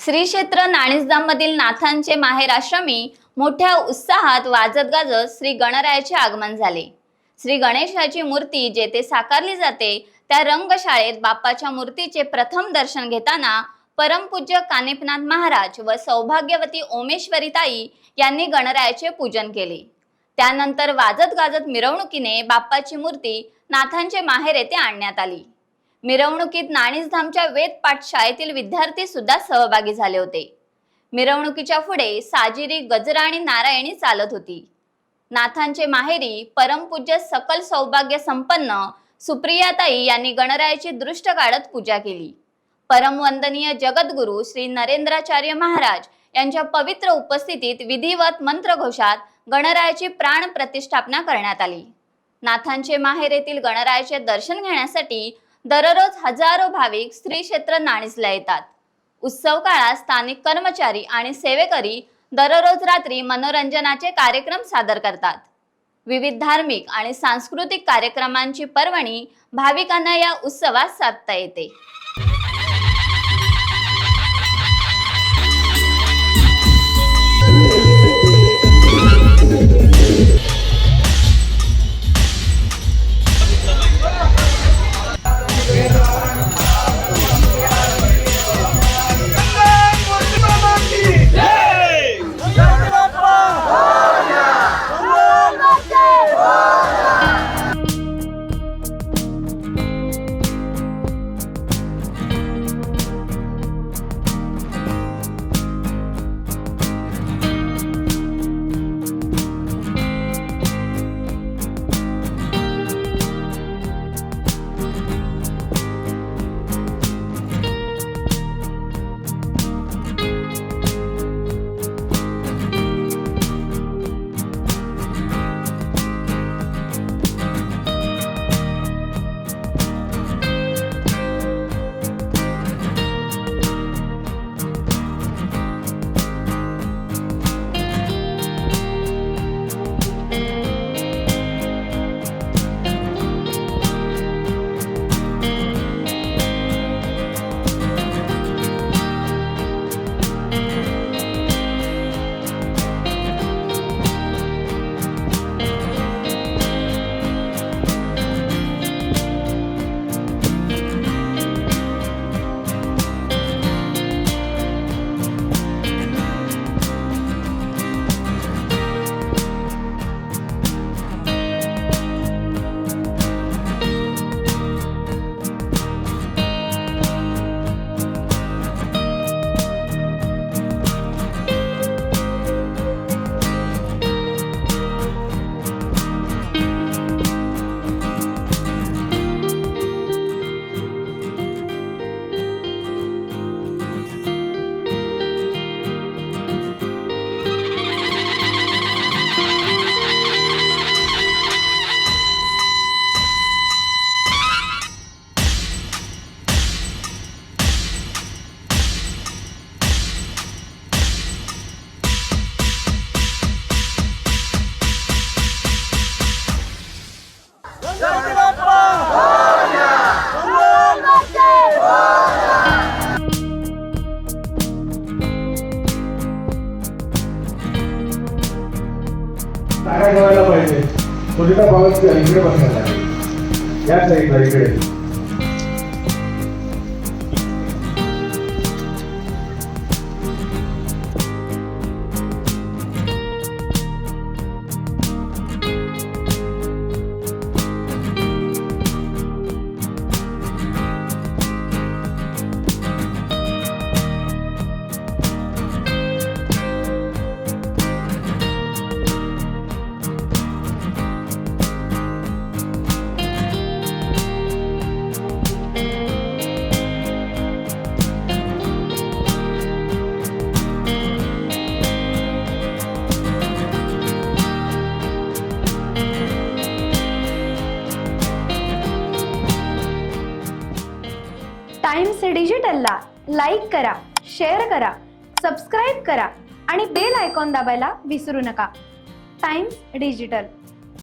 श्री क्षेत्र नाणिजधाममधील नाथांचे माहेर आश्रमी मोठ्या उत्साहात वाजत गाजत श्री गणरायाचे आगमन झाले। श्री गणेशाची मूर्ती जेथे साकारली जाते त्या रंगशाळेत बाप्पाच्या मूर्तीचे प्रथम दर्शन घेताना परमपूज्य कानिफनाथ महाराज व सौभाग्यवती ओमेश्वरीताई यांनी गणरायाचे पूजन केले। त्यानंतर वाजत गाजत मिरवणुकीने बाप्पाची मूर्ती नाथांचे माहेर येथे आणण्यात आली। मिरवणुकीत नाणिजधामच्या वेद पाठशाळेतील विद्यार्थी सुद्धा सहभागी झाले होते। मिरवणुकीच्या पुढे साजिरी, गजरा आणि नारायणी चालत होती। नाथांचे माहेरी परमपूज्य सकल सौभाग्य संपन्न सुप्रियाताई यांनी गणरायाची दृष्ट काढत पूजा केली। परमवंदनीय जगद्गुरु श्री नरेंद्राचार्य महाराज यांच्या पवित्र उपस्थितीत विधिवत मंत्रघोषात गणरायाची प्राण प्रतिष्ठापना करण्यात आली। नाथांचे माहेर येथील गणरायाचे दर्शन घेण्यासाठी दररोज हजारो भाविक श्री क्षेत्र नाणिजला येतात। उत्सव काळात स्थानिक कर्मचारी आणि सेवेकरी दररोज रात्री मनोरंजनाचे कार्यक्रम सादर करतात। विविध धार्मिक आणि सांस्कृतिक कार्यक्रमांची पर्वणी भाविकांना या उत्सवात साधता येते। टाका ठेवायला पाहिजे। कोणीचा पाऊस इकडे बसण्यात आहे, या साईडला इकडे। टाइम्स डिजिटलला लाईक करा, शेअर करा, सबस्क्राईब करा आणि बेल आयकॉन दाबायला विसरू नका। Times digital.